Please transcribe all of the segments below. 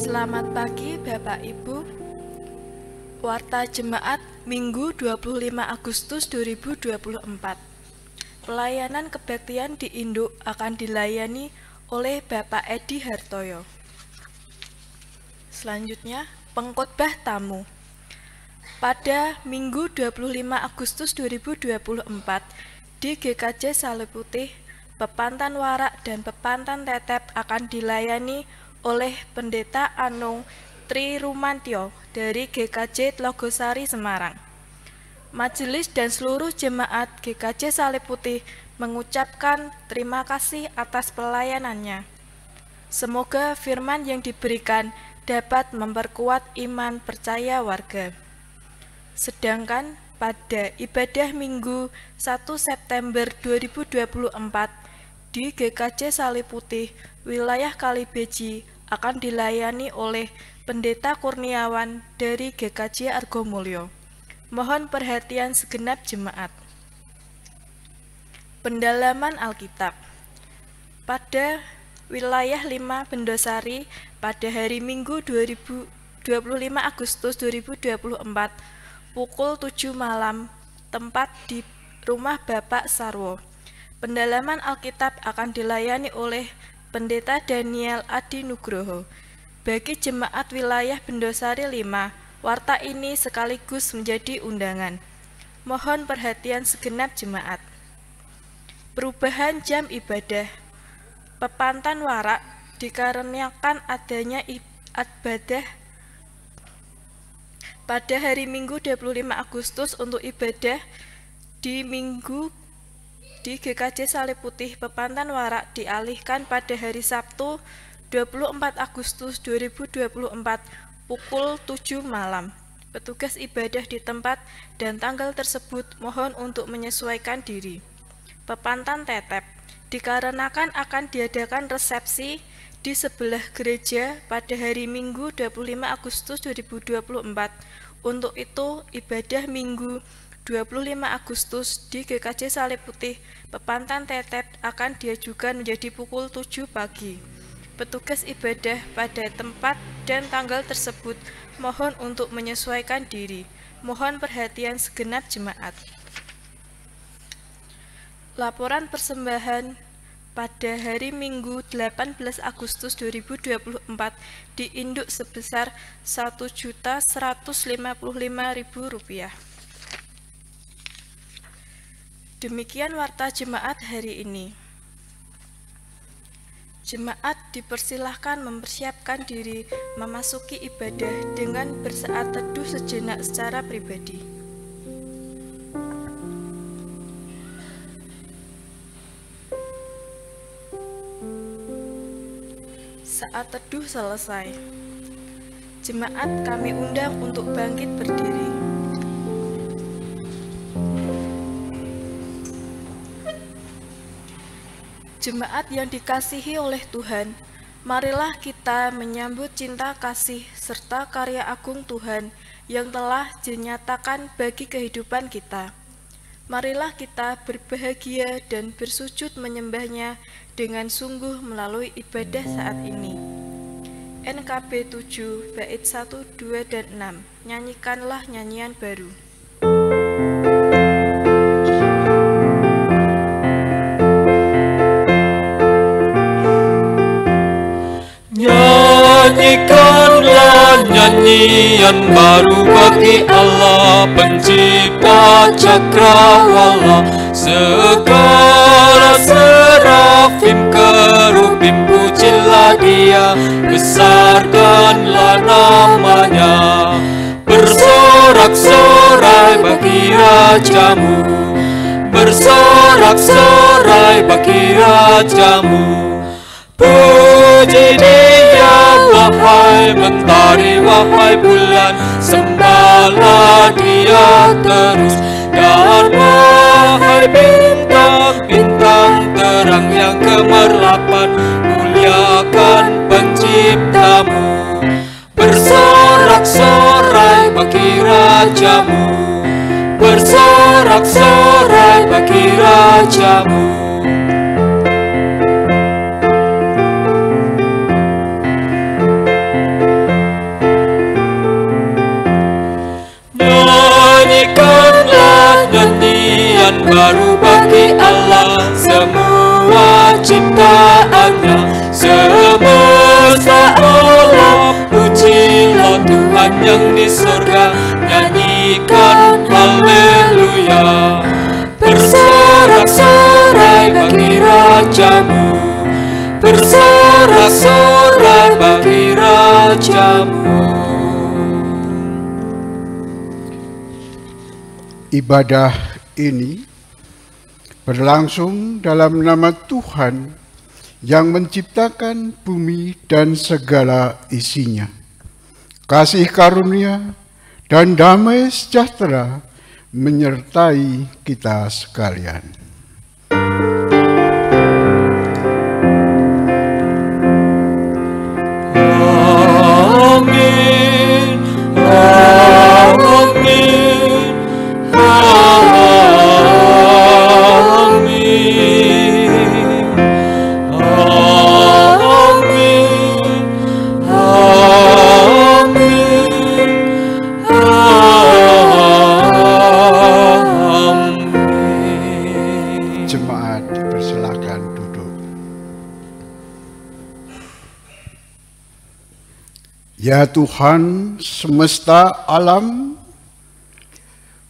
Selamat pagi Bapak Ibu. Warta Jemaat Minggu 25 Agustus 2024. Pelayanan kebaktian di Induk akan dilayani oleh Bapak Edi Hartoyo. Selanjutnya, pengkhotbah tamu. Pada Minggu 25 Agustus 2024 di GKJ Salib Putih, Pepantan Warak dan Pepantan Tetep akan dilayani oleh Pendeta Anung Tri Rumantyo dari GKJ Tlogosari Semarang. Majelis dan seluruh jemaat GKJ Salib Putih mengucapkan terima kasih atas pelayanannya. Semoga firman yang diberikan dapat memperkuat iman percaya warga. Sedangkan pada ibadah Minggu 1 September 2024 di GKJ Salib Putih, wilayah Kalibeji akan dilayani oleh Pendeta Kurniawan dari GKJ Argomulyo. Mohon perhatian segenap jemaat. Pendalaman Alkitab. Pada wilayah 5 Bendosari pada hari Minggu 25 Agustus 2024 pukul 7 malam, tempat di rumah Bapak Sarwo. Pendalaman Alkitab akan dilayani oleh Pendeta Daniel Adi Nugroho. Bagi jemaat wilayah Bendosari 5, warta ini sekaligus menjadi undangan. Mohon perhatian segenap jemaat. Perubahan jam ibadah. Pepantan Warak dikarenakan adanya ibadah pada hari Minggu 25 Agustus untuk ibadah di Minggu di GKJ Salib Putih Pepantan Warak dialihkan pada hari Sabtu 24 Agustus 2024 pukul 7 malam. Petugas ibadah di tempat dan tanggal tersebut mohon untuk menyesuaikan diri. Pepantan Tetep dikarenakan akan diadakan resepsi di sebelah gereja pada hari Minggu 25 Agustus 2024. Untuk itu, ibadah Minggu 25 Agustus di GKJ Salib Putih Pepantan Tetep akan diajukan menjadi pukul 7 pagi. Petugas ibadah pada tempat dan tanggal tersebut mohon untuk menyesuaikan diri. Mohon perhatian segenap jemaat. Laporan persembahan pada hari Minggu 18 Agustus 2024 di Induk sebesar Rp1.155.000. Demikian warta jemaat hari ini. Jemaat dipersilahkan mempersiapkan diri memasuki ibadah dengan bersaat teduh sejenak secara pribadi. Saat teduh selesai, jemaat kami undang untuk bangkit berdiri. Jemaat yang dikasihi oleh Tuhan, marilah kita menyambut cinta kasih serta karya agung Tuhan yang telah dinyatakan bagi kehidupan kita. Marilah kita berbahagia dan bersujud menyembahnya dengan sungguh melalui ibadah saat ini. NKB 7 bait 1, 2, dan 6. Nyanyikanlah nyanyian baru. Nyanyikanlah nyanyian baru bagi Allah pencipta cakrawala. Segala serafim kerubim pujilah Dia, besarkanlah namanya. Bersorak-sorai bagi Rajamu, bersorak-sorai bagi Rajamu. Puji Dia, wahai mentari, wahai bulan, sembahlah Dia terus. Dan wahai bintang-bintang terang yang gemerlapan, muliakan penciptamu. Bersorak-sorai bagi Rajamu, bersorak-sorai bagi Rajamu. baru bagi Allah, semua ciptaannya, semesta alam. Pujilah Tuhan yang di surga, nyanyikan haleluya. Bersorak-sorai bagi Rajamu, bersorak-sorai bagi Rajamu. Ibadah ini berlangsung dalam nama Tuhan yang menciptakan bumi dan segala isinya. Kasih karunia dan damai sejahtera menyertai kita sekalian. Amin, amin, amin, amin. Jemaat dipersilakan duduk. Ya Tuhan semesta alam,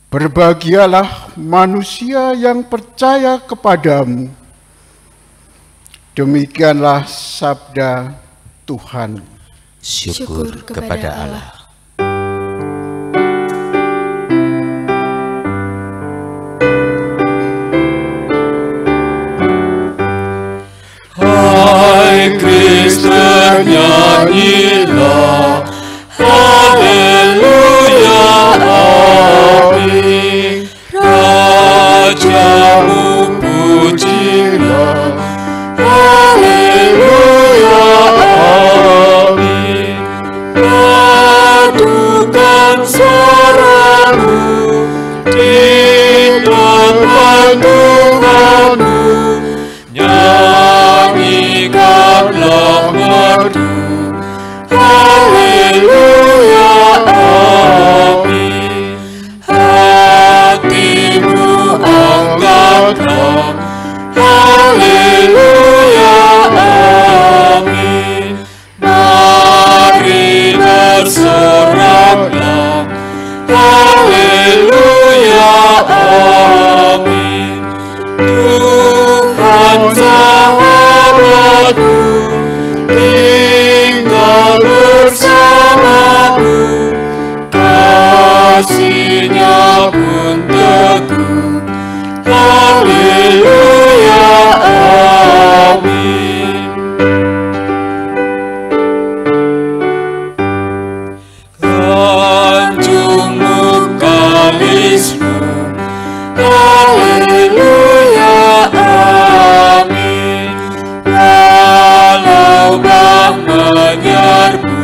berbahagialah manusia yang percaya kepadamu. Demikianlah sabda Tuhan. Syukur kepada Allah. Hai Kristen, nyanyilah haleluya, amin. Rajamu pujilah, haleluya, amin. Padukan suaramu di depan Tuhanmu, nyanyikanlah merdu, haleluya, amin. Hatimu angkatlah, haleluya, amin. Mari bersoraklah, haleluya, amin. Tuhan sahabatmu tinggal bersamamu, kasih-Nya pun teguh, haleluya, amin. Kanjungmu kalismu, haleluya, amin. Walau bah menyerbu,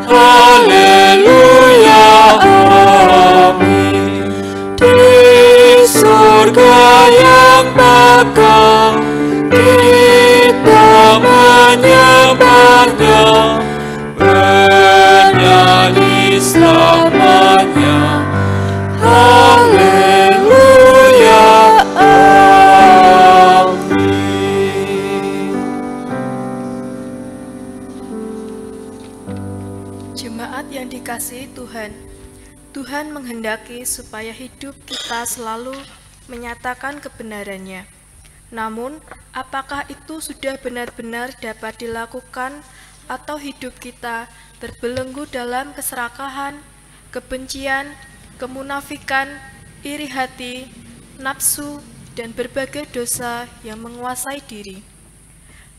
haleluya, amin. Di surga yang bakal kita menyembahnya, bernyanyi selamanya, haleluya, amin. Jemaat yang dikasihi Tuhan, Tuhan menghendaki supaya hidup kita selalu menyatakan kebenarannya. Namun, apakah itu sudah benar-benar dapat dilakukan atau hidup kita terbelenggu dalam keserakahan, kebencian, kemunafikan, iri hati, nafsu, dan berbagai dosa yang menguasai diri?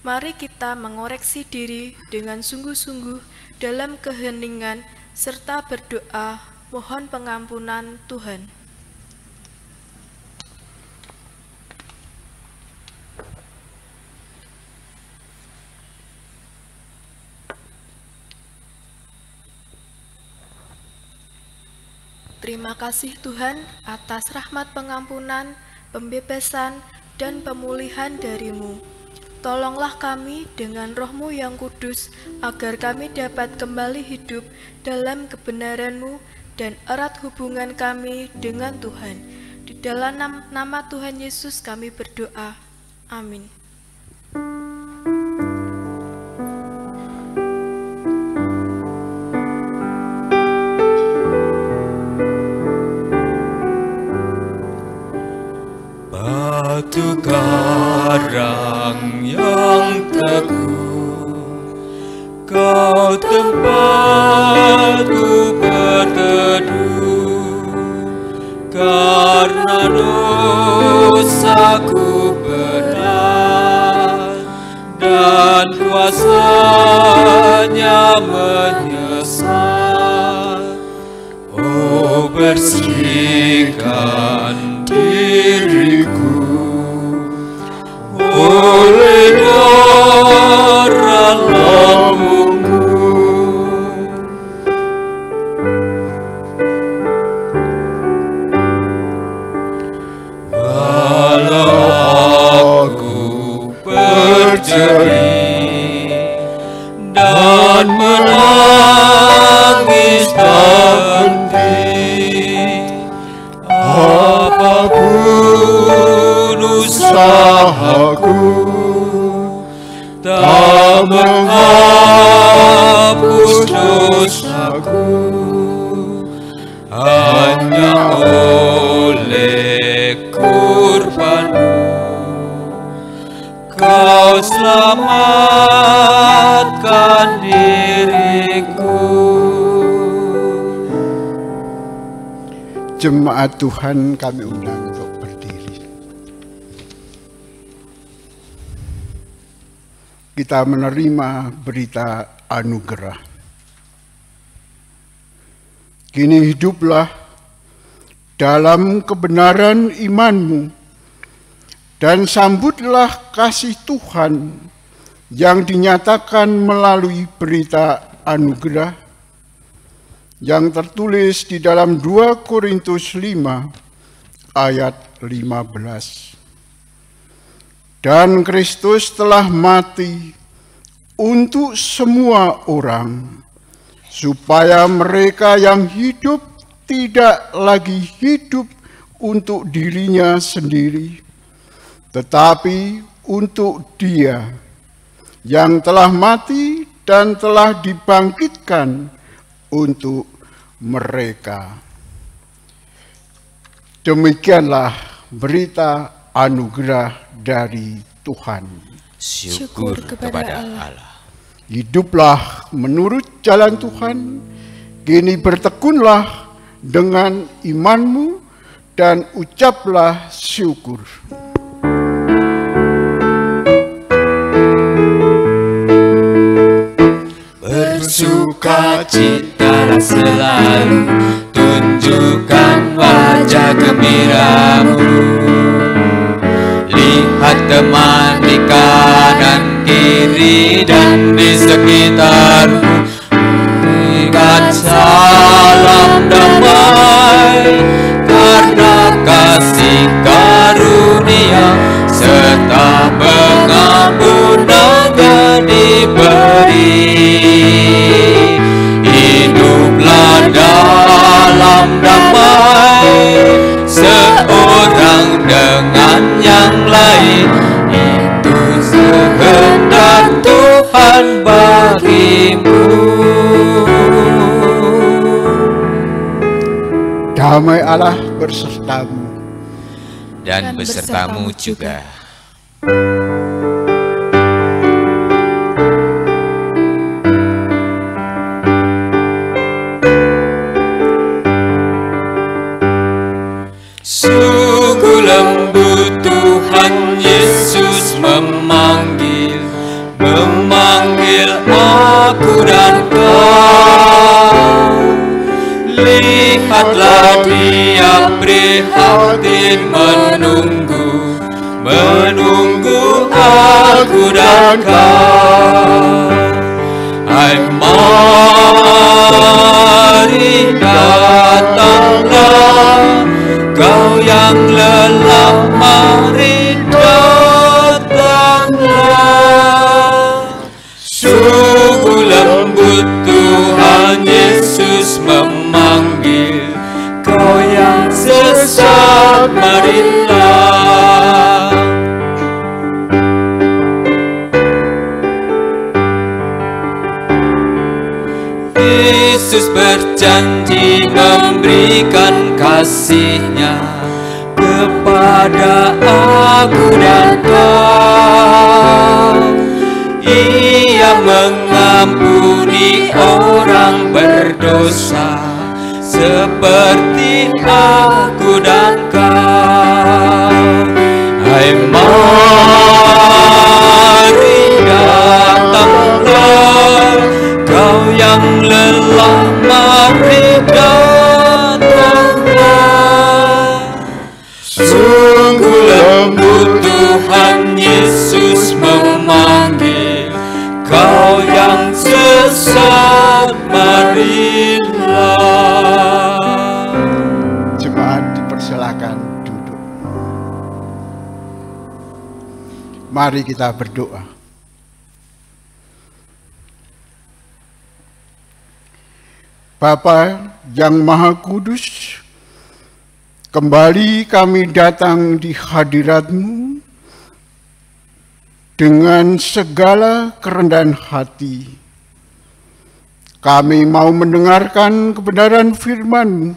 Mari kita mengoreksi diri dengan sungguh-sungguh dalam keheningan serta berdoa mohon pengampunan Tuhan. Terima kasih Tuhan atas rahmat pengampunan, pembebasan, dan pemulihan dari-Mu. Tolonglah kami dengan Roh-Mu yang kudus, agar kami dapat kembali hidup dalam kebenaran-Mu dan erat hubungan kami dengan Tuhan. Di dalam nama Tuhan Yesus kami berdoa. Amin. Batu karang yang teguh, Kau tempatku berteduh, karena dosaku berat dan kuasanya menyesal. Oh, bersihkan diriku oleh darah lambungmu. Walau aku berjerih dan menangis tak henti, apapun usahaku tak menghapus dosaku, hanya oleh kurbanmu Kau selamatkan diriku. Jemaat Tuhan, kami undang untuk berdiri. Kita menerima berita anugerah. Kini hiduplah dalam kebenaran imanmu, dan sambutlah kasih Tuhan yang dinyatakan melalui berita anugerah yang tertulis di dalam 2 Korintus 5 ayat 15. Dan Kristus telah mati untuk semua orang, supaya mereka yang hidup tidak lagi hidup untuk dirinya sendiri, tetapi untuk Dia yang telah mati dan telah dibangkitkan untuk mereka. Demikianlah berita anugerah dari Tuhan. Syukur kepada Allah. Hiduplah menurut jalan Tuhan, kini bertekunlah dengan imanmu dan ucaplah syukur. Bersukacitalah selalu, tunjukkan wajah gembiramu. Lihat teman di kanan kiri dan di sekitarmu, berikan salam damai, karena kasih karunia serta pengampunannya diberi. Hiduplah dalam damai, seorang dengan yang lain, itu sekehendak Tuhan bagimu. Damai Allah bersertamu dan besertamu juga. Sungguh lembut Tuhan Yesus memanggil aku dan kau. Lihatlah Dia prihatin menunggu aku dan kau. Hai, mari datanglah, kau yang lelah, mari datanglah. Sungguh lembut Tuhan Yesus memanggil, kau yang sesat Yesus berjanji memberikan kasih-Nya kepada aku dan kau. Ia mengampuni orang berdosa seperti aku dan kau. Hai, mari datanglah, kau yang lelah, mari datanglah. Sungguh lembut Tuhan Yesus memanggil, kau yang sesat, marilah. Jemaat dipersilakan duduk. Mari kita berdoa. Bapa yang Maha Kudus, kembali kami datang di hadirat-Mu dengan segala kerendahan hati. Kami mau mendengarkan kebenaran firman-Mu.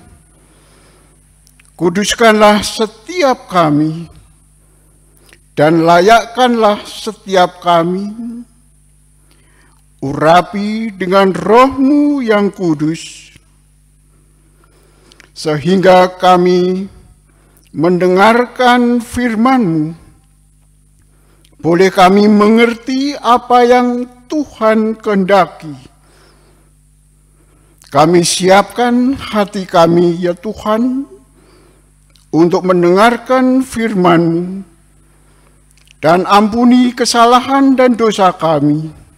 Kuduskanlah setiap kami dan layakkanlah setiap kami. Urapi dengan Roh-Mu yang kudus, sehingga kami mendengarkan firman-Mu. Boleh kami mengerti apa yang Tuhan kehendaki. Kami siapkan hati kami, ya Tuhan, untuk mendengarkan firman-Mu, dan ampuni kesalahan dan dosa kami.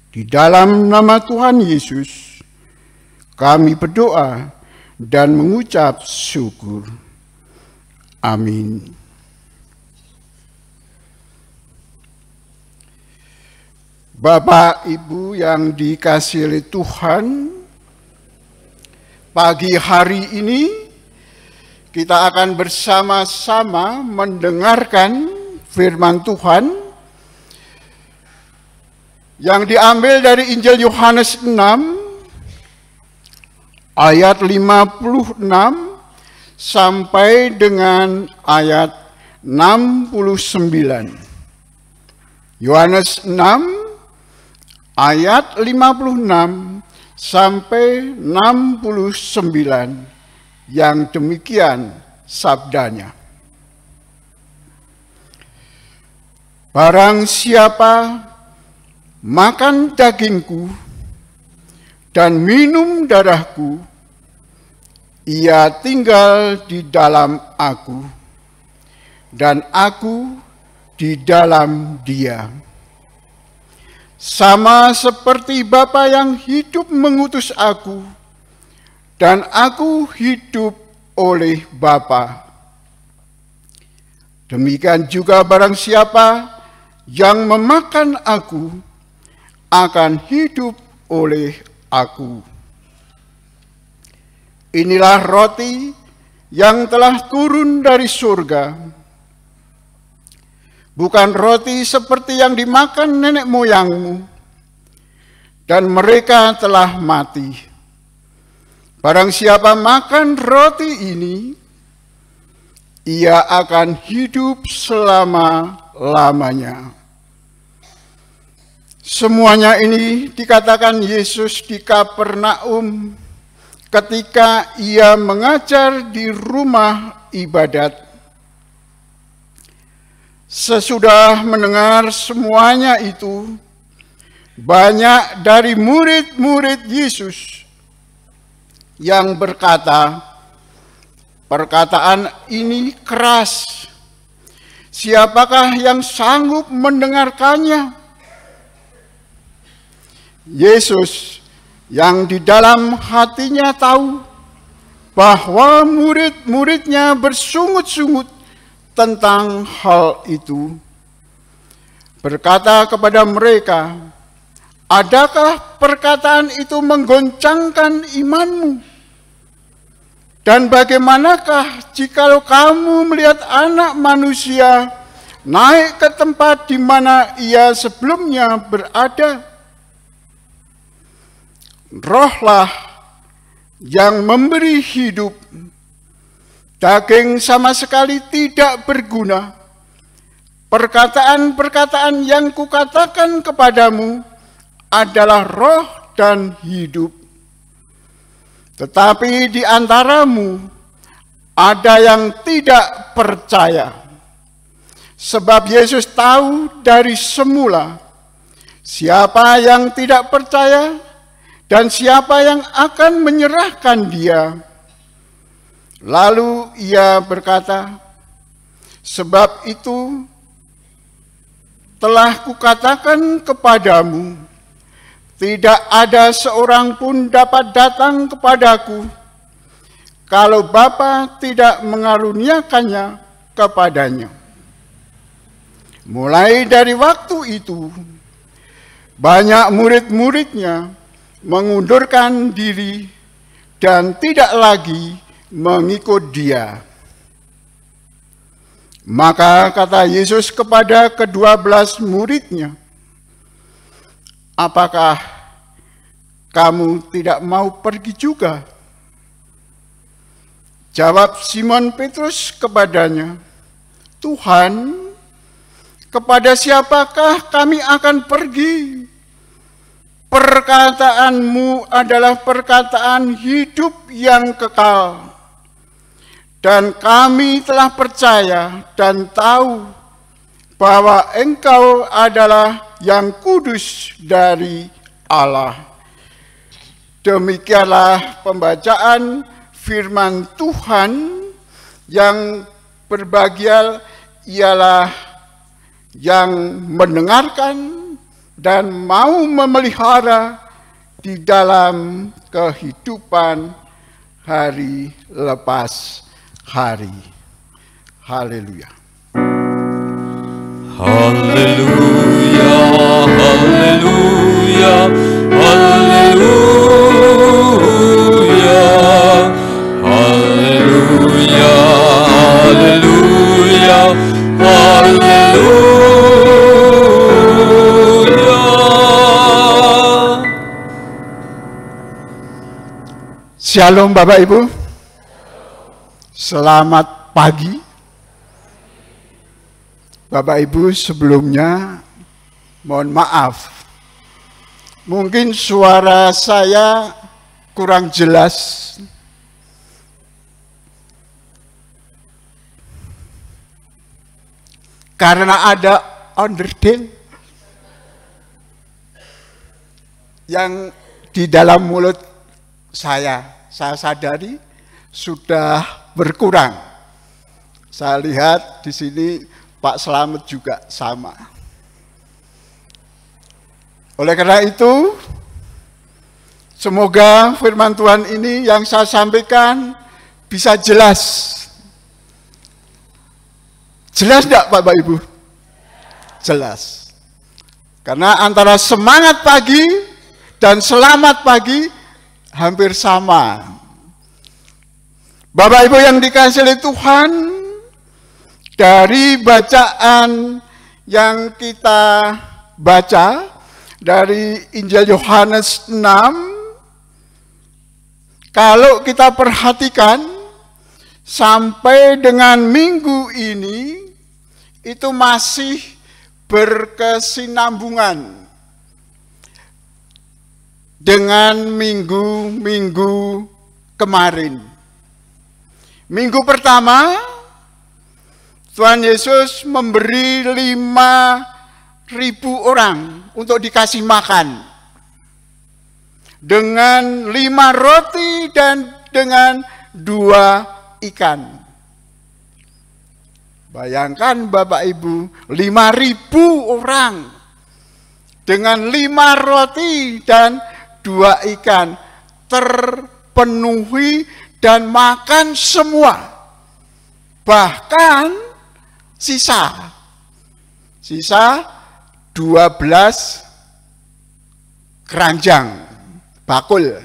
Di dalam nama Tuhan Yesus, kami berdoa dan mengucap syukur. Amin. Bapak, Ibu yang dikasihi oleh Tuhan, pagi hari ini kita akan bersama-sama mendengarkan firman Tuhan yang diambil dari Injil Yohanes 6 ayat 56 sampai dengan ayat 69. Yohanes 6 ayat 56 sampai 69, yang demikian sabdanya. Barang siapa makan dagingku dan minum darahku, ia tinggal di dalam aku, dan aku di dalam dia. Sama seperti Bapa yang hidup mengutus aku, dan aku hidup oleh Bapa. Demikian juga barang siapa yang memakan aku, akan hidup oleh aku. Inilah roti yang telah turun dari surga, bukan roti seperti yang dimakan nenek moyangmu, dan mereka telah mati. Barang siapa makan roti ini, ia akan hidup selama-lamanya. Semuanya ini dikatakan Yesus di Kapernaum ketika ia mengajar di rumah ibadat. Sesudah mendengar semuanya itu, banyak dari murid-murid Yesus yang berkata, "Perkataan ini keras. Siapakah yang sanggup mendengarkannya?" Yesus yang di dalam hatinya tahu bahwa murid-muridnya bersungut-sungut tentang hal itu, berkata kepada mereka, "Adakah perkataan itu menggoncangkan imanmu? Dan bagaimanakah jikalau kamu melihat Anak Manusia naik ke tempat di mana ia sebelumnya berada? Rohlah yang memberi hidup. Daging sama sekali tidak berguna. Perkataan-perkataan yang kukatakan kepadamu adalah roh dan hidup. Tetapi di antaramu ada yang tidak percaya. Sebab Yesus tahu dari semula siapa yang tidak percaya dan siapa yang akan menyerahkan dia. Lalu ia berkata, sebab itu telah kukatakan kepadamu, tidak ada seorang pun dapat datang kepadaku kalau Bapa tidak mengaruniakannya kepadanya. Mulai dari waktu itu, banyak murid-muridnya mengundurkan diri dan tidak lagi mengikut dia. Maka kata Yesus kepada ke-12 muridnya, apakah kamu tidak mau pergi juga? Jawab Simon Petrus kepadanya, Tuhan, kepada siapakah kami akan pergi? Perkataanmu adalah perkataan hidup yang kekal. Dan kami telah percaya dan tahu bahwa Engkau adalah yang kudus dari Allah. Demikianlah pembacaan firman Tuhan. Yang berbahagia ialah yang mendengarkan dan mau memelihara di dalam kehidupan hari lepas hari. Haleluya. Haleluya, haleluya, haleluya, haleluya, haleluya, haleluya. Shalom Bapak Ibu. Selamat pagi. Bapak Ibu, sebelumnya mohon maaf. Mungkin suara saya kurang jelas. Karena ada onderdil yang di dalam mulut saya sadari sudah berkurang. Saya lihat di sini Pak Slamet juga sama. Oleh karena itu, semoga firman Tuhan ini yang saya sampaikan bisa jelas. Jelas enggak Bapak Ibu? Jelas. Karena antara semangat pagi dan selamat pagi hampir sama. Bapak Ibu yang dikasihi oleh Tuhan, dari bacaan yang kita baca dari Injil Yohanes 6, kalau kita perhatikan sampai dengan minggu ini itu masih berkesinambungan dengan minggu-minggu kemarin. Minggu pertama, Tuhan Yesus memberi 5.000 orang untuk dikasih makan. Dengan 5 roti dan dengan 2 ikan. Bayangkan Bapak Ibu, 5.000 orang. Dengan 5 roti dan 2 ikan. Terpenuhi dan makan semua. Bahkan sisa 12 keranjang bakul.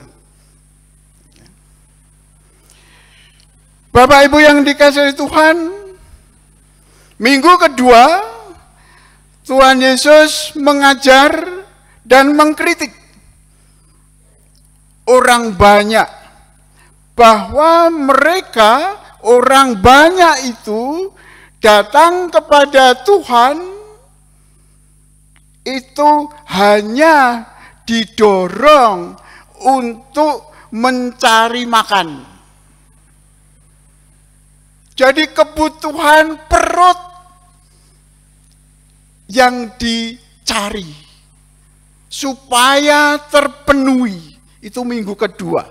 Bapak Ibu yang dikasihi Tuhan, minggu kedua Tuhan Yesus mengajar dan mengkritik orang banyak, bahwa mereka orang banyak itu datang kepada Tuhan itu hanya didorong untuk mencari makan. Jadi kebutuhan perut yang dicari supaya terpenuhi. Itu minggu kedua.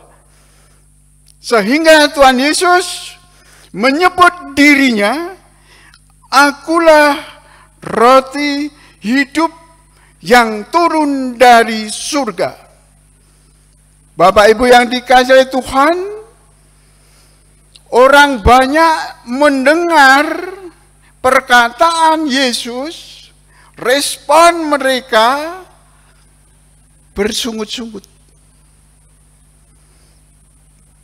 Sehingga Tuhan Yesus menyebut dirinya, akulah roti hidup yang turun dari surga. Bapak Ibu yang dikasihi Tuhan, orang banyak mendengar perkataan Yesus, respon mereka bersungut-sungut.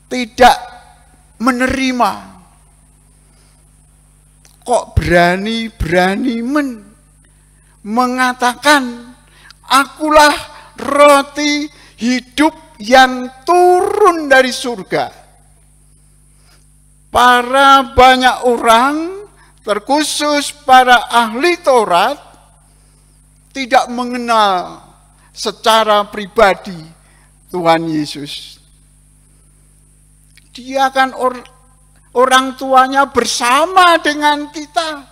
Tidak menerima. Kok berani-berani mengatakan, akulah roti hidup yang turun dari surga. Para banyak orang, terkhusus para ahli Taurat, tidak mengenal secara pribadi Tuhan Yesus. Dia kan orang tuanya bersama dengan kita.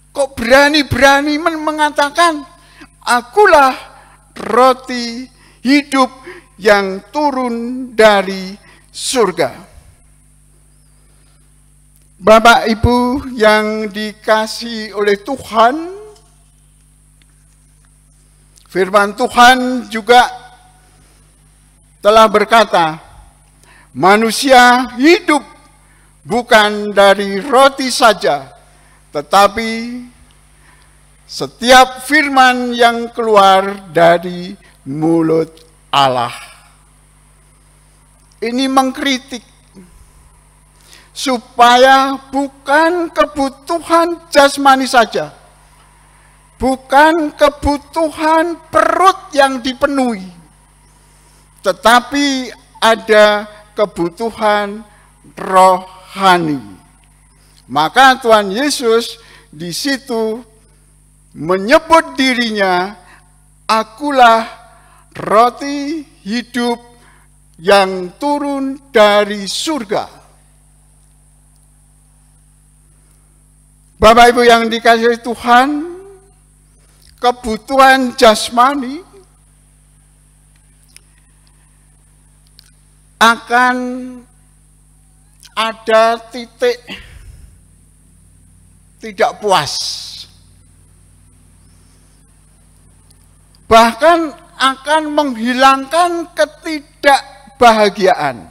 Kok berani-berani mengatakan, akulah roti hidup yang turun dari surga. Bapak Ibu yang dikasihi oleh Tuhan, firman Tuhan juga telah berkata, manusia hidup bukan dari roti saja, tetapi setiap firman yang keluar dari mulut Allah. Ini mengkritik supaya bukan kebutuhan jasmani saja, bukan kebutuhan perut yang dipenuhi, tetapi ada kebutuhan rohani. Maka Tuhan Yesus di situ menyebut dirinya, akulah roti hidup yang turun dari surga. Bapak Ibu yang dikasihi Tuhan, kebutuhan jasmani akan ada titik tidak puas. Bahkan akan menghilangkan ketidakbahagiaan.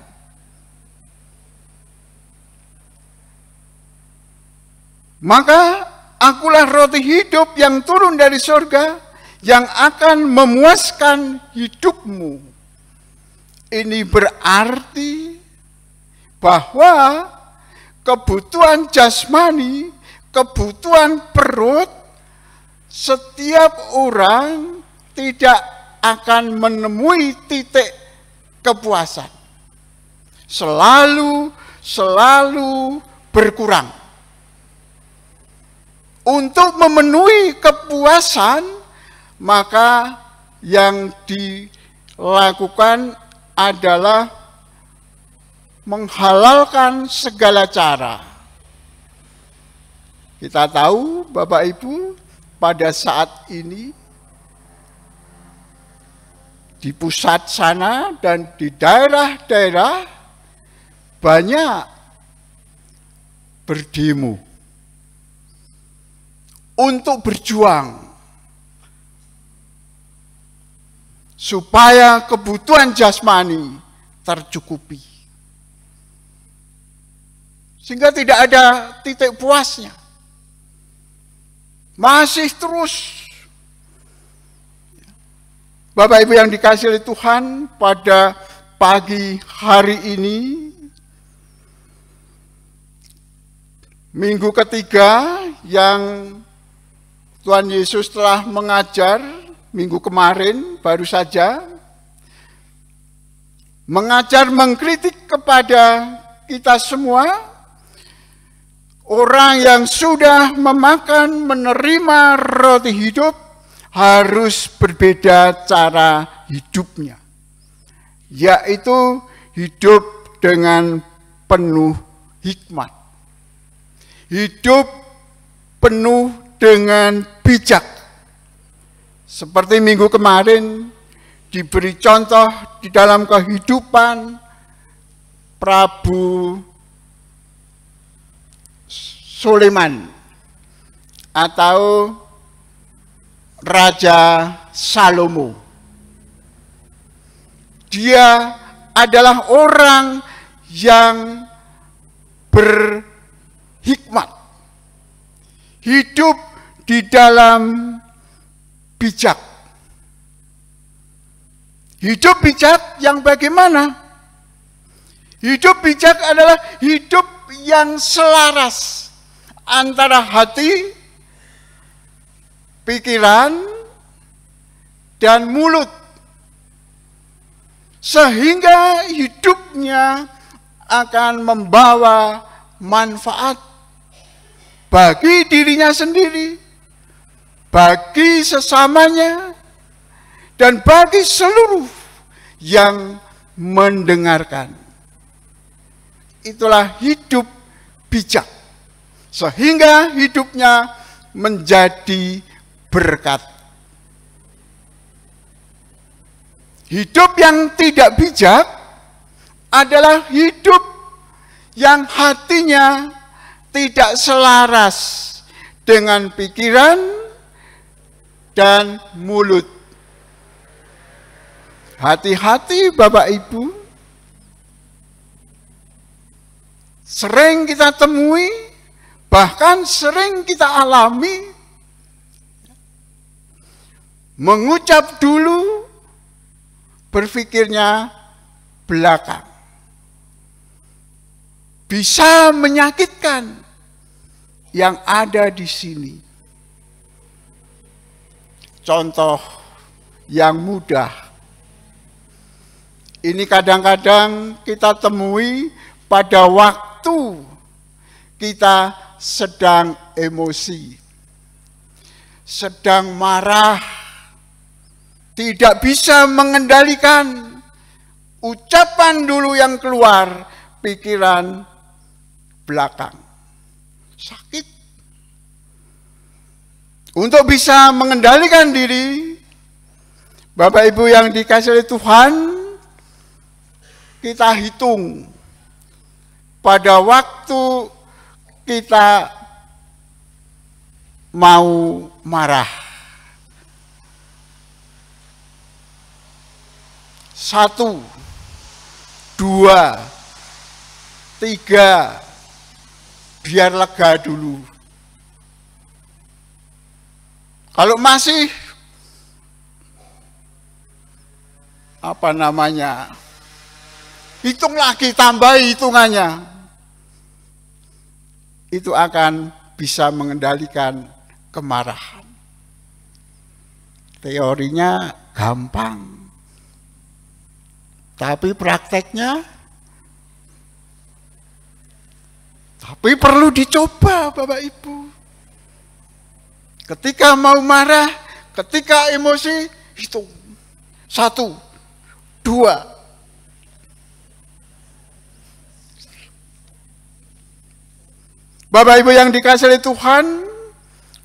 Maka akulah roti hidup yang turun dari surga, yang akan memuaskan hidupmu. Ini berarti bahwa kebutuhan jasmani, kebutuhan perut, setiap orang tidak akan menemui titik kepuasan. Selalu berkurang. Untuk memenuhi kepuasan, maka yang dilakukan adalah menghalalkan segala cara. Kita tahu Bapak Ibu, pada saat ini di pusat sana dan di daerah-daerah banyak berdemo untuk berjuang supaya kebutuhan jasmani tercukupi. Sehingga tidak ada titik puasnya. Masih terus. Bapak Ibu yang dikasihi oleh Tuhan, pada pagi hari ini, minggu ketiga yang Tuhan Yesus telah mengajar, minggu kemarin baru saja, mengajar, mengkritik kepada kita semua, orang yang sudah memakan, menerima roti hidup harus berbeda cara hidupnya, yaitu hidup dengan penuh hikmat, hidup penuh dengan bijak. Seperti minggu kemarin diberi contoh di dalam kehidupan Prabu Sulaiman atau Raja Salomo. Dia adalah orang yang berhikmat, hidup di dalam bijak. Hidup bijak yang bagaimana? Hidup bijak adalah hidup yang selaras antara hati, pikiran, dan mulut, sehingga hidupnya akan membawa manfaat bagi dirinya sendiri, bagi sesamanya, dan bagi seluruh yang mendengarkan. Itulah hidup bijak, sehingga hidupnya menjadi berkat. Hidup yang tidak bijak adalah hidup yang hatinya tidak selaras dengan pikiran dan mulut. Hati-hati Bapak Ibu, sering kita temui, bahkan sering kita alami, mengucap dulu, berpikirnya belakang. Bisa menyakitkan yang ada di sini. Contoh yang mudah. Ini kadang-kadang kita temui pada waktu kita sedang emosi, sedang marah, tidak bisa mengendalikan ucapan dulu yang keluar, pikiran belakang. Sakit. Untuk bisa mengendalikan diri, Bapak Ibu yang dikasihi oleh Tuhan, kita hitung pada waktu kita mau marah. 1, 2, 3, biar lega dulu. Kalau masih hitung lagi, tambah hitungannya, itu akan bisa mengendalikan kemarahan. Teorinya gampang, tapi prakteknya perlu dicoba Bapak Ibu. Ketika mau marah, ketika emosi, hitung. 1, 2. Bapak Ibu yang dikasihi Tuhan,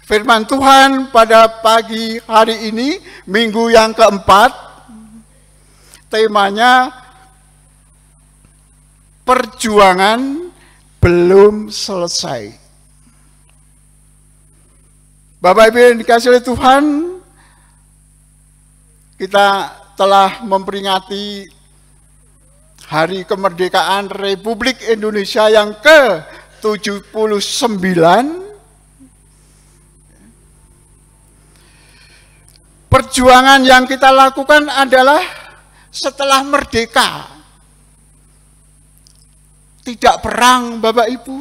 firman Tuhan pada pagi hari ini, minggu yang keempat, temanya perjuangan belum selesai. Bapak Ibu yang dikasihi oleh Tuhan, kita telah memperingati Hari Kemerdekaan Republik Indonesia yang ke-79. Perjuangan yang kita lakukan adalah setelah merdeka. Tidak perang Bapak Ibu.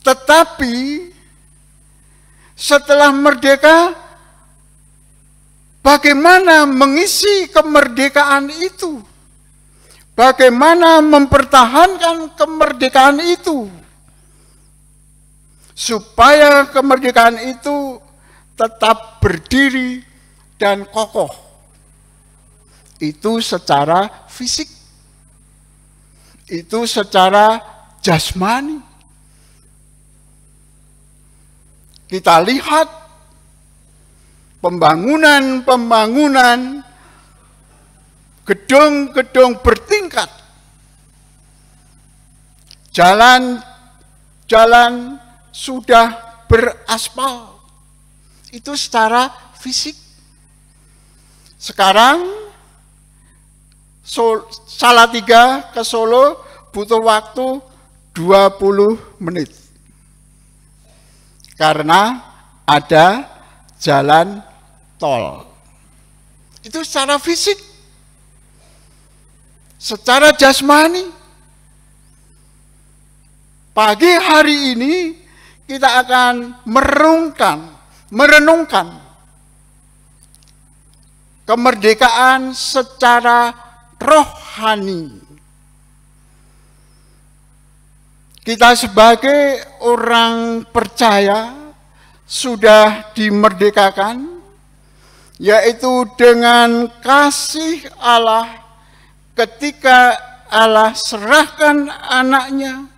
Tetapi setelah merdeka Bagaimana mengisi kemerdekaan itu? Bagaimana mempertahankan kemerdekaan itu? Supaya kemerdekaan itu tetap berdiri dan kokoh. Itu secara fisik. Itu secara jasmani. Kita lihat pembangunan gedung-gedung bertingkat, jalan-jalan sudah beraspal, itu secara fisik. Sekarang Salatiga ke Solo butuh waktu 20 menit karena ada jalan tol. Itu secara fisik. Secara jasmani, pagi hari ini kita akan merenungkan kemerdekaan secara rohani. Kita sebagai orang percaya sudah dimerdekakan, yaitu dengan kasih Allah ketika Allah serahkan anaknya,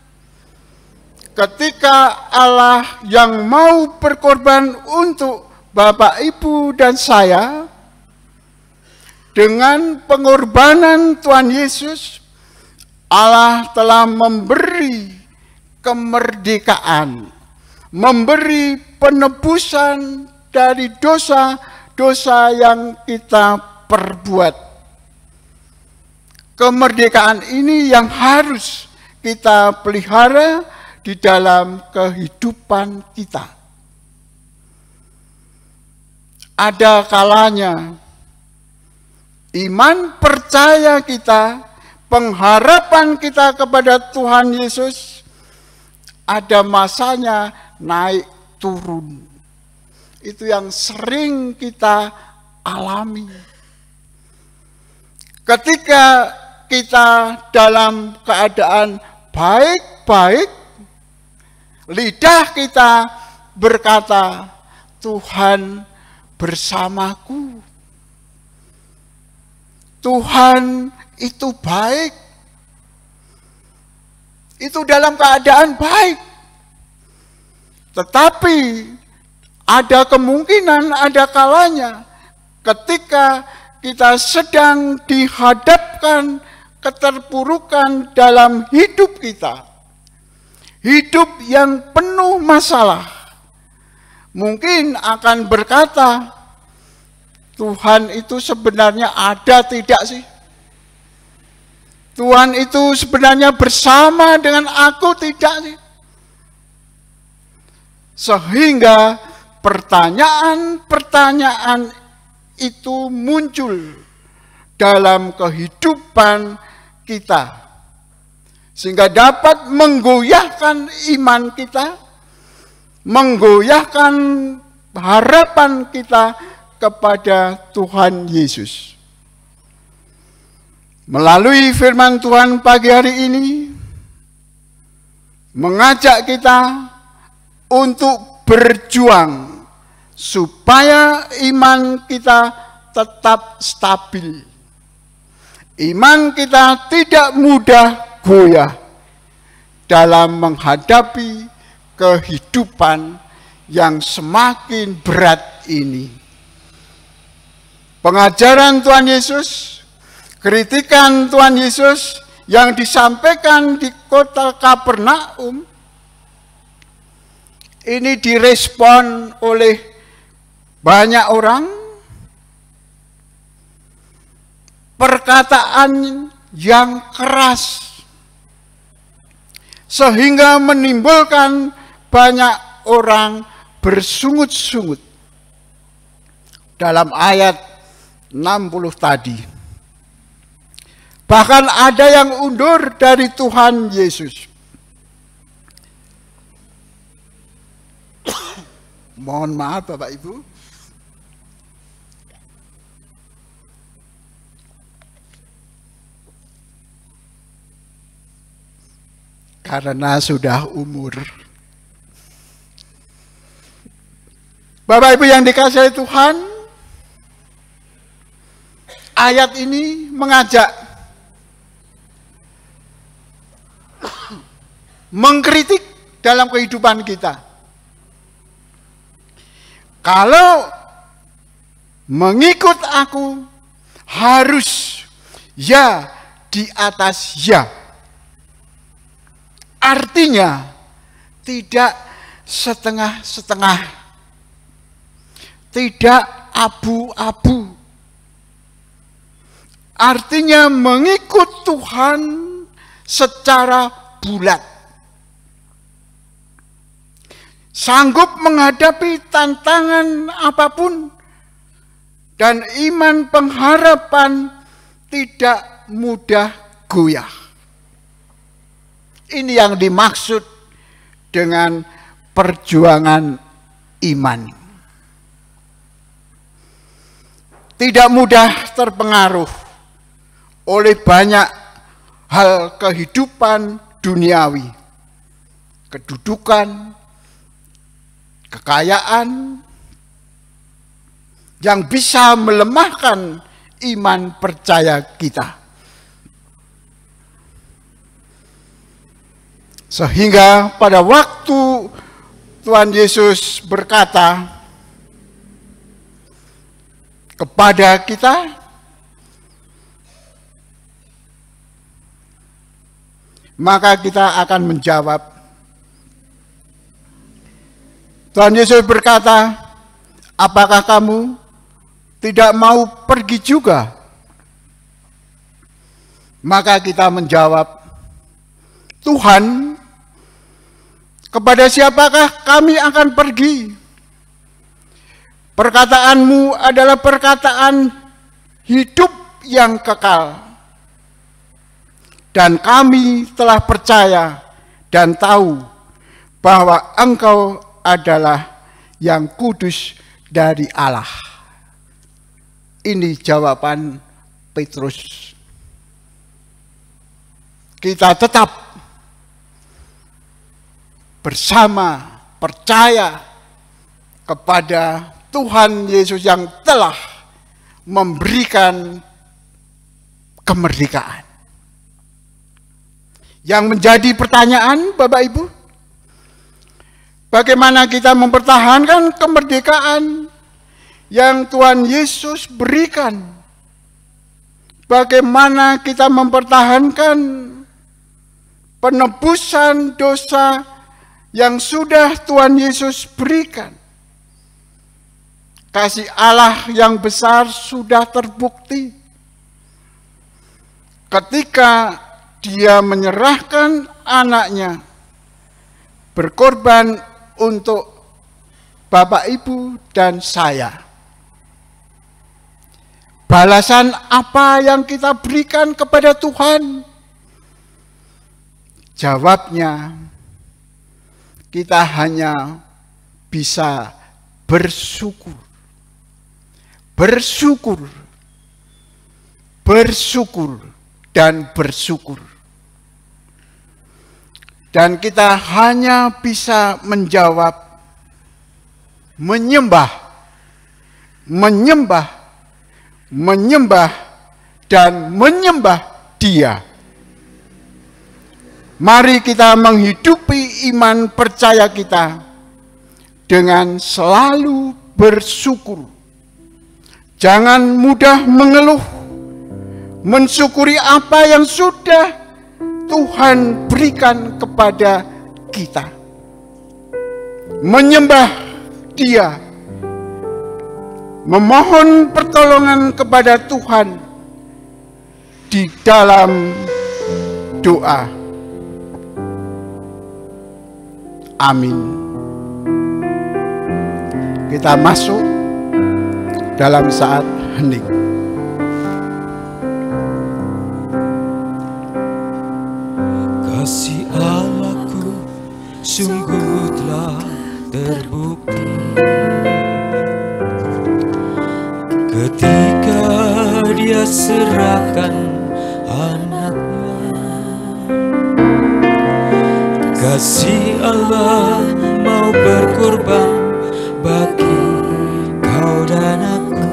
ketika Allah yang mau berkorban untuk Bapak, Ibu, dan saya, dengan pengorbanan Tuhan Yesus, Allah telah memberi kemerdekaan, memberi penebusan dari dosa-dosa yang kita perbuat. Kemerdekaan ini yang harus kita pelihara di dalam kehidupan kita. Ada kalanya iman percaya kita, pengharapan kita kepada Tuhan Yesus, ada masanya naik turun. Itu yang sering kita alami. Ketika kita dalam keadaan baik-baik, lidah kita berkata, Tuhan bersamaku. Tuhan itu baik. Itu dalam keadaan baik. Tetapi ada kemungkinan, ada kalanya ketika kita sedang dihadapkan keterpurukan dalam hidup kita. Hidup yang penuh masalah. Mungkin akan berkata, Tuhan itu sebenarnya ada tidak sih? Tuhan itu sebenarnya bersama dengan aku tidak sih? Sehingga pertanyaan-pertanyaan itu muncul dalam kehidupan kita, sehingga dapat menggoyahkan iman kita, menggoyahkan harapan kita kepada Tuhan Yesus. Melalui firman Tuhan pagi hari ini, mengajak kita untuk berjuang supaya iman kita tetap stabil. Iman kita tidak mudah goyah dalam menghadapi kehidupan yang semakin berat ini. Pengajaran Tuhan Yesus, kritikan Tuhan Yesus yang disampaikan di kota Kapernaum, ini direspon oleh banyak orang. Perkataan yang keras, sehingga menimbulkan banyak orang bersungut-sungut. Dalam ayat 60 tadi, bahkan ada yang undur dari Tuhan Yesus. Mohon maaf Bapak Ibu. karena sudah umur. Bapak Ibu yang dikasihi Tuhan, ayat ini mengajak mengkritik dalam kehidupan kita. Kalau mengikut aku harus ya di atas ya. Artinya tidak setengah-setengah, tidak abu-abu. Artinya mengikut Tuhan secara bulat. Sanggup menghadapi tantangan apapun, dan iman pengharapan tidak mudah goyah. Ini yang dimaksud dengan perjuangan iman. Tidak mudah terpengaruh oleh banyak hal kehidupan duniawi, kedudukan, kekayaan yang bisa melemahkan iman percaya kita. Sehingga pada waktu Tuhan Yesus berkata kepada kita, maka kita akan menjawab. Tuhan Yesus berkata, apakah kamu tidak mau pergi juga? Maka kita menjawab, Tuhan, kepada siapakah kami akan pergi? Perkataanmu adalah perkataan hidup yang kekal. Dan kami telah percaya dan tahu bahwa Engkau adalah yang kudus dari Allah. Ini jawaban Petrus. Kita tetap bersama percaya kepada Tuhan Yesus yang telah memberikan kemerdekaan. Yang menjadi pertanyaan Bapak Ibu, bagaimana kita mempertahankan kemerdekaan yang Tuhan Yesus berikan? Bagaimana kita mempertahankan penebusan dosa yang sudah Tuhan Yesus berikan? Kasih Allah yang besar sudah terbukti ketika Dia menyerahkan anaknya berkorban untuk Bapak, Ibu, dan saya. Balasan apa yang kita berikan kepada Tuhan? Jawabnya, kita hanya bisa bersyukur. Bersyukur. Bersyukur dan bersyukur. Dan kita hanya bisa menjawab, menyembah, menyembah, menyembah, dan menyembah Dia. Mari kita menghidupi iman percaya kita dengan selalu bersyukur. Jangan mudah mengeluh, mensyukuri apa yang sudah Tuhan berikan kepada kita. Menyembah Dia, memohon pertolongan kepada Tuhan di dalam doa. Amin. Kita masuk dalam saat hening. Kasih Allahku sungguh telah terbukti ketika Dia serahkan anaknya Kasih Allah mau berkorban bagi kau dan aku.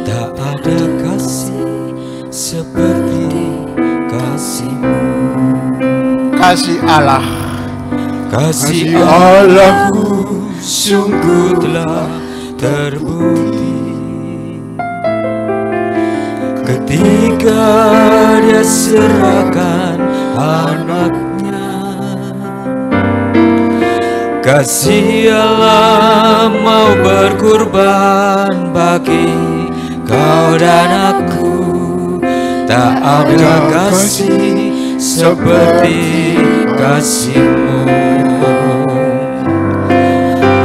Tak ada kasih seperti kasih-Mu. Kasih Allah, Kasih Allahku sungguh telah terbukti ketika Dia serahkan anaknya. Kasih Allah mau berkorban bagi kau dan aku. Tak ada kasih seperti kasih-Mu.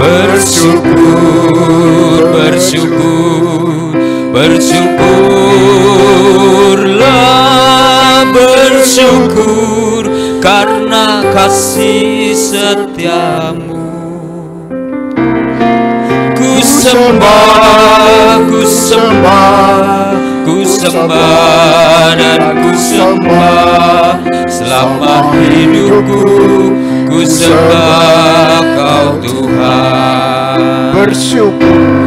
Bersyukur, bersyukur, bersyukurlah, bersyukur karena kasih setia-Mu. Ku sembah, ku sembah, ku sembah dan ku sembah selama hidupku. Ku sembah Kau Tuhan. bersyukur,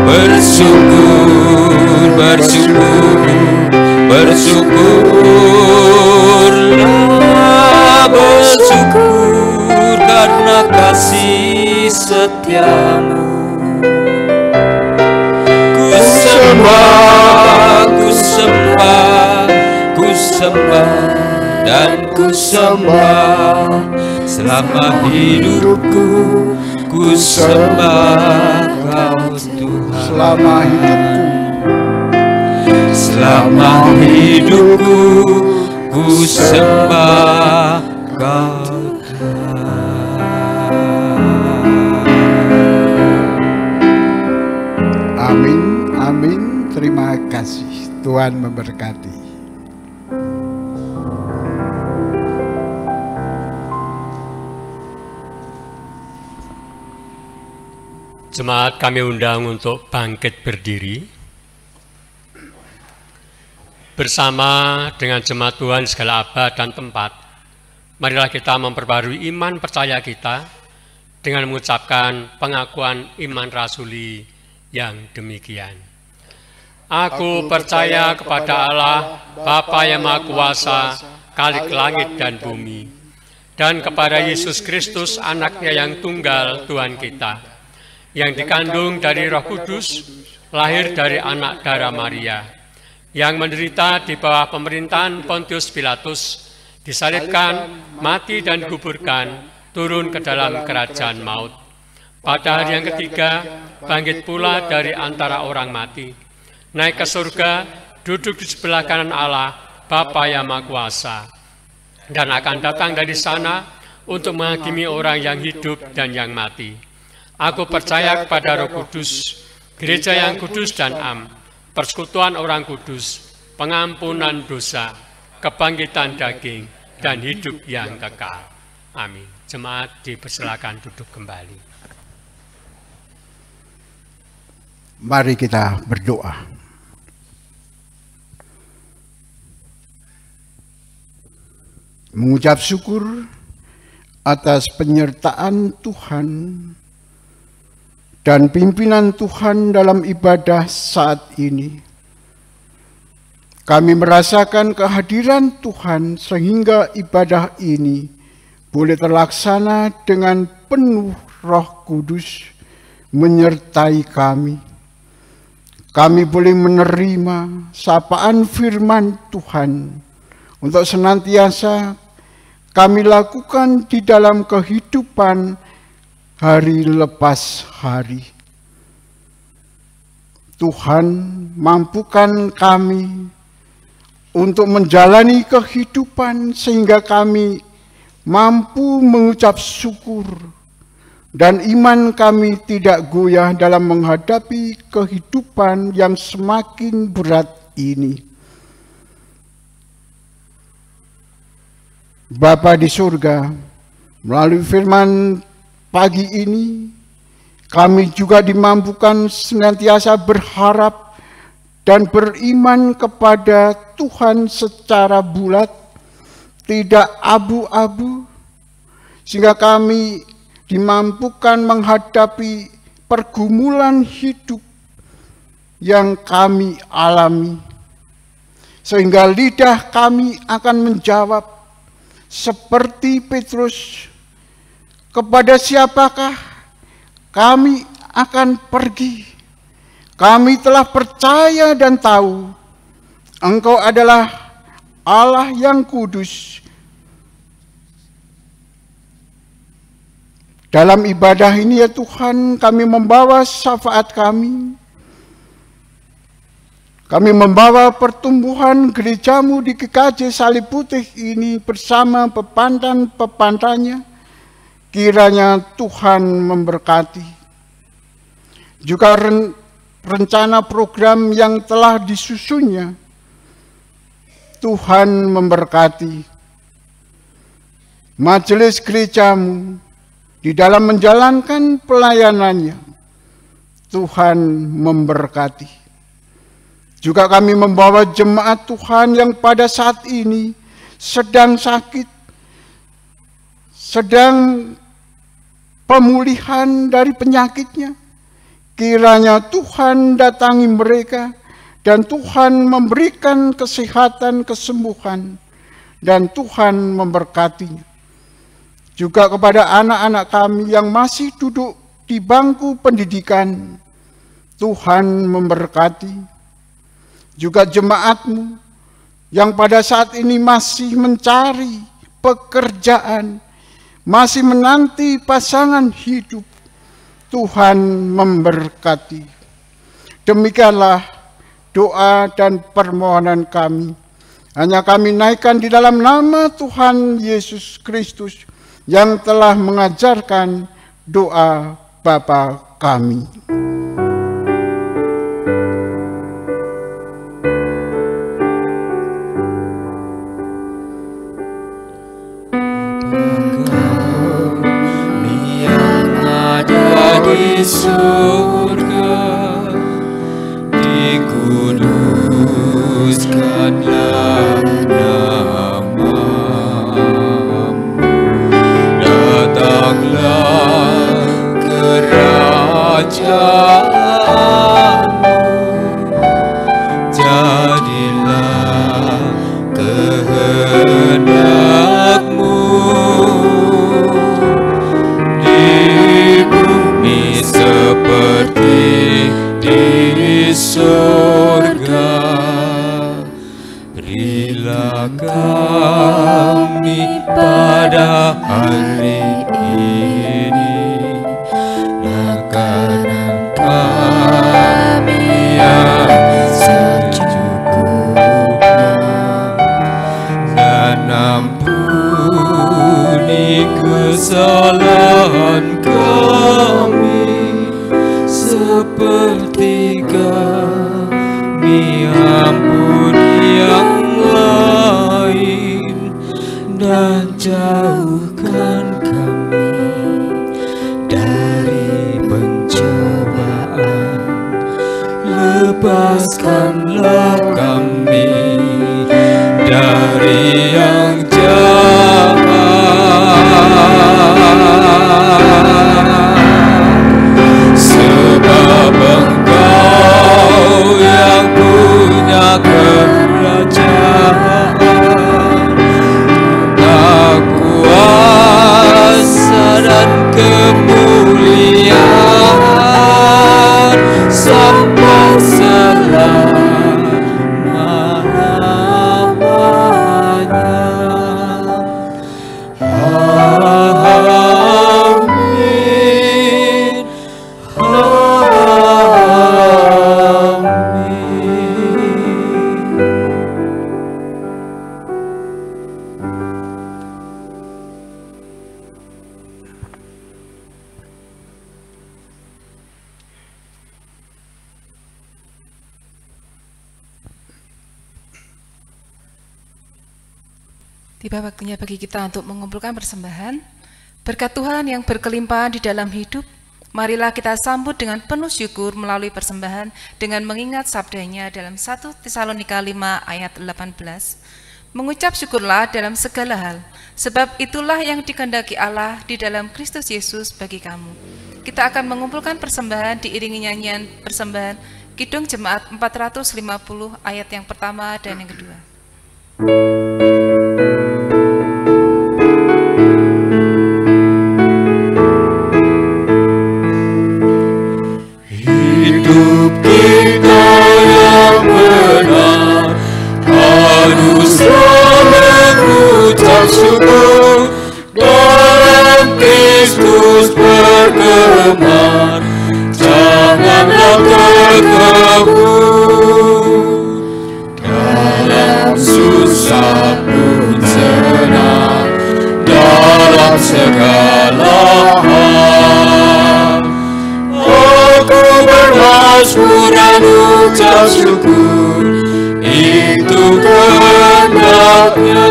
Bersyukur, bersyukur, bersyukurlah, bersyukur karena kasih setia-Mu. Ku sembah, ku sembah, ku sembah dan ku sembah selama hidupku. Ku sembah Kau Tuhan. selama hidupku. Selama hidupku ku sembah Kau Tuhan. Amin, amin. Terima kasih. Tuhan memberkati. Jemaat kami undang untuk bangkit berdiri. Bersama dengan jemaat Tuhan segala abad dan tempat, marilah kita memperbarui iman percaya kita dengan mengucapkan pengakuan iman rasuli yang demikian. Aku percaya kepada Allah, Bapa yang Maha Kuasa, Khalik langit dan bumi, dan kepada Yesus Kristus, Anak-Nya yang tunggal, Tuhan kita, yang dikandung dari Roh Kudus, lahir dari anak darah Maria, yang menderita di bawah pemerintahan Pontius Pilatus, disalibkan, mati dan dikuburkan, turun ke dalam kerajaan maut. Pada hari yang ketiga, bangkit pula dari antara orang mati, naik ke surga, duduk di sebelah kanan Allah, Bapa yang Maha Kuasa, dan akan datang dari sana untuk menghakimi orang yang hidup dan yang mati. Aku percaya kepada Roh Kudus, gereja yang kudus dan am, persekutuan orang kudus, pengampunan dosa, kebangkitan daging, dan hidup yang kekal. Amin. Jemaat dipersilakan duduk kembali. Mari kita berdoa. Mengucap syukur atas penyertaan Tuhan dan pimpinan Tuhan dalam ibadah saat ini. Kami merasakan kehadiran Tuhan sehingga ibadah ini boleh terlaksana dengan penuh Roh Kudus menyertai kami. Kami boleh menerima sapaan firman Tuhan untuk senantiasa kami lakukan di dalam kehidupan hari lepas hari. Tuhan, mampukan kami untuk menjalani kehidupan sehingga kami mampu mengucap syukur dan iman kami tidak goyah dalam menghadapi kehidupan yang semakin berat ini. Bapa di surga, melalui firman pagi ini, kami juga dimampukan senantiasa berharap dan beriman kepada Tuhan secara bulat, tidak abu-abu, sehingga kami dimampukan menghadapi pergumulan hidup yang kami alami, sehingga lidah kami akan menjawab seperti Petrus, kepada siapakah kami akan pergi? Kami telah percaya dan tahu Engkau adalah Allah yang kudus. Dalam ibadah ini ya Tuhan, kami membawa syafaat kami. Kami membawa pertumbuhan gerejamu di GKJ Salib Putih ini bersama pepantan-pepantanya. Kiranya Tuhan memberkati. Juga rencana program yang telah disusunnya, Tuhan memberkati. Majelis gerejamu di dalam menjalankan pelayanannya, Tuhan memberkati. Juga kami membawa jemaat Tuhan yang pada saat ini sedang sakit, sedang pemulihan dari penyakitnya. Kiranya Tuhan datangi mereka dan Tuhan memberikan kesehatan, kesembuhan, dan Tuhan memberkatinya. Juga kepada anak-anak kami yang masih duduk di bangku pendidikan, Tuhan memberkati. Juga jemaatmu yang pada saat ini masih mencari pekerjaan, masih menanti pasangan hidup, Tuhan memberkati. Demikianlah doa dan permohonan kami. Hanya kami naikkan di dalam nama Tuhan Yesus Kristus yang telah mengajarkan doa Bapa kami. Kami yang ada di surga, dikuduskanlah namamu, datanglah kerajaanmu, jadilah kehendakmu di bumi seperti di surga. Berilah kami pada hari ini makanan kami yang secukupnya, dan ampuni kesalahan kami seperti kami ampuni yang lain, dan jauhkan kami dari pencobaan, lepaskanlah kami dari yang jahat, sebab Engkau yang punya kerajaan, kuasa dan kemuliaan sampai selama-lamanya. Amin. Tiba waktunya bagi kita untuk mengumpulkan persembahan. Berkat Tuhan yang berkelimpahan di dalam hidup, marilah kita sambut dengan penuh syukur melalui persembahan dengan mengingat sabdanya dalam 1 Tesalonika 5 ayat 18. Mengucap syukurlah dalam segala hal, sebab itulah yang dikehendaki Allah di dalam Kristus Yesus bagi kamu. Kita akan mengumpulkan persembahan diiringi nyanyian persembahan Kidung Jemaat 450 ayat yang pertama dan yang kedua. Hidup kita yang benar haruslah mengucap syukur, dalam Kristus bergemar, janganlah terkebun. Dalam susah pun senang, dalam segala hal aku bermazmur dan ucap syukur, itu kehendaknya.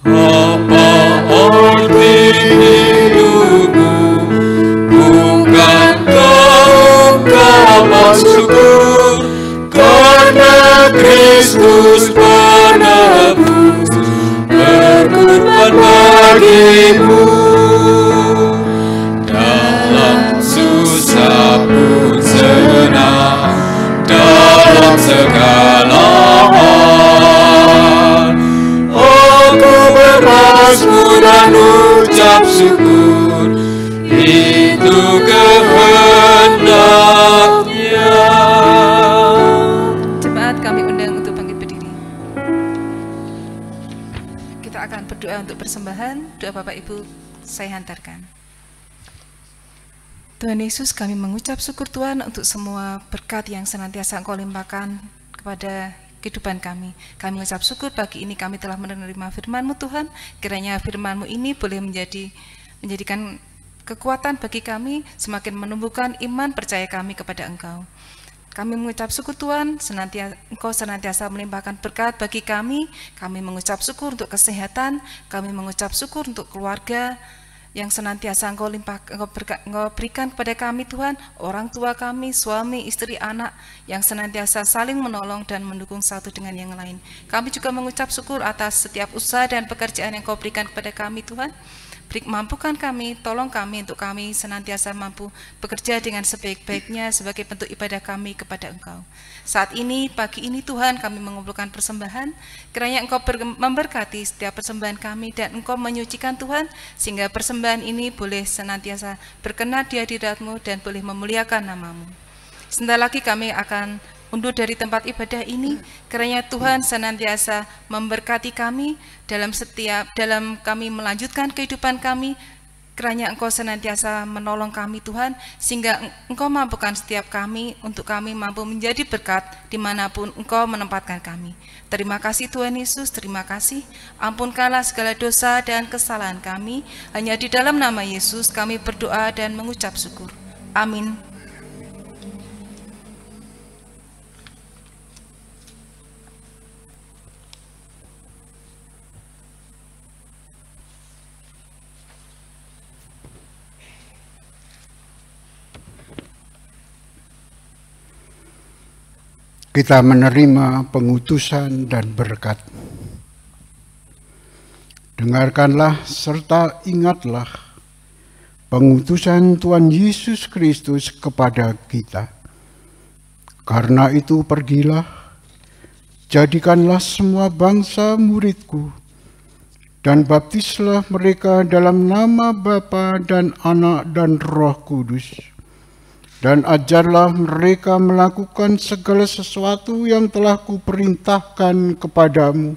Apa arti hidupmu? Bukan kau ungkapan syukur, karena Kristus penebus berkorban bagimu. Dalam susah pun senang, dalam segala hal aku bermazmur dan ucap syukur, itu kehendaknya. Jemaat, kami undang untuk bangkit berdiri. Kita akan berdoa untuk persembahan. Doa Bapak Ibu saya hantarkan. Tuhan Yesus, kami mengucap syukur Tuhan untuk semua berkat yang senantiasa Engkau limpahkan kepada kehidupan kami. Kami mengucap syukur pagi ini kami telah menerima firman-Mu Tuhan. Kiranya firman-Mu ini boleh menjadikan kekuatan bagi kami, semakin menumbuhkan iman percaya kami kepada Engkau. Kami mengucap syukur Tuhan, Engkau senantiasa melimpahkan berkat bagi kami. Kami mengucap syukur untuk kesehatan, kami mengucap syukur untuk keluarga yang senantiasa Engkau berikan kepada kami Tuhan, orang tua kami, suami, istri, anak, yang senantiasa saling menolong dan mendukung satu dengan yang lain. Kami juga mengucap syukur atas setiap usaha dan pekerjaan yang Engkau berikan kepada kami Tuhan. Mampukan kami, tolong kami untuk kami senantiasa mampu bekerja dengan sebaik-baiknya sebagai bentuk ibadah kami kepada Engkau. Saat ini, pagi ini Tuhan, kami mengumpulkan persembahan, kiranya Engkau memberkati setiap persembahan kami dan Engkau menyucikan Tuhan, sehingga persembahan ini boleh senantiasa berkenan di hadirat-Mu dan boleh memuliakan nama-Mu. Sebentar lagi kami akan undur dari tempat ibadah ini, kiranya Tuhan senantiasa memberkati kami dalam kami melanjutkan kehidupan kami. Kiranya Engkau senantiasa menolong kami Tuhan, sehingga Engkau mampukan setiap kami untuk kami mampu menjadi berkat dimanapun Engkau menempatkan kami. Terima kasih Tuhan Yesus, terima kasih. Ampunkanlah segala dosa dan kesalahan kami. Hanya di dalam nama Yesus kami berdoa dan mengucap syukur. Amin. Kita menerima pengutusan dan berkat. Dengarkanlah serta ingatlah pengutusan Tuhan Yesus Kristus kepada kita. Karena itu pergilah, jadikanlah semua bangsa muridku, dan baptislah mereka dalam nama Bapa dan Anak dan Roh Kudus. Dan ajarlah mereka melakukan segala sesuatu yang telah kuperintahkan kepadamu.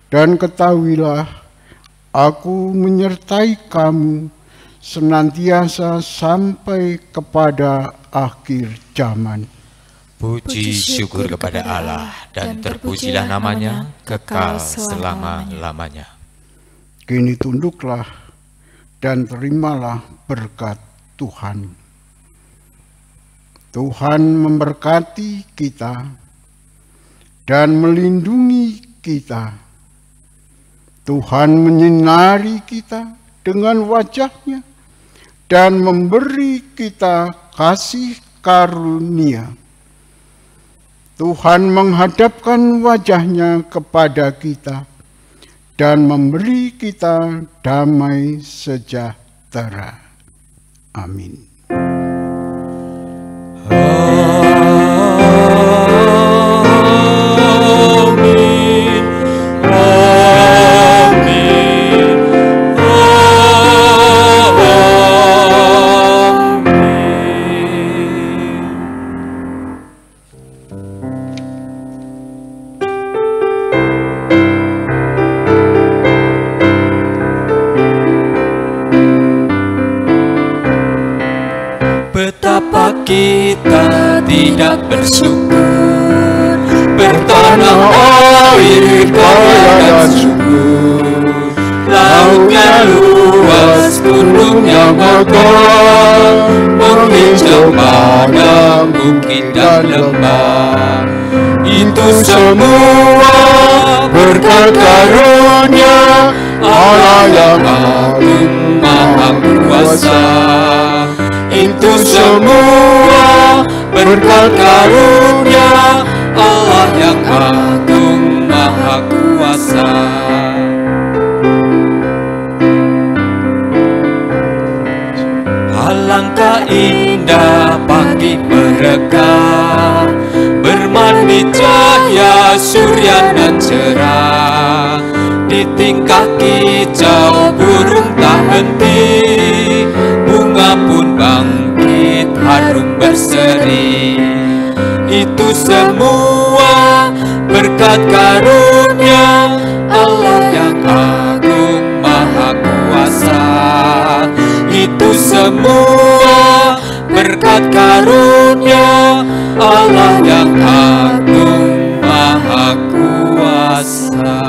Dan ketahuilah, aku menyertai kamu senantiasa sampai kepada akhir zaman. Puji syukur kepada Allah, dan terpujilah namanya kekal selama-lamanya. Kini tunduklah dan terimalah berkat Tuhan. Tuhan memberkati kita dan melindungi kita. Tuhan menyinari kita dengan wajah-Nya dan memberi kita kasih karunia. Tuhan menghadapkan wajahnya kepada kita dan memberi kita damai sejahtera. Amin. Betapa kita tidak bersyukur, bertanah air kaya dan subur, lautnya luas, gunungnya megah, menghijau padang bukit dan lembah. Itu semua berkat karunia Allah yang agung maha kuasa. Itu semua berkat karunia Allah yang agung maha kuasa. Alangkah indah pagi mereka, bermandi cahaya surya dan cerah. Di tingkah kicau burung tak henti, bunga pun bangkit harum berseri. Itu semua berkat karunia Allah yang agung maha kuasa. Itu semua berkat karunia Allah yang agung maha kuasa.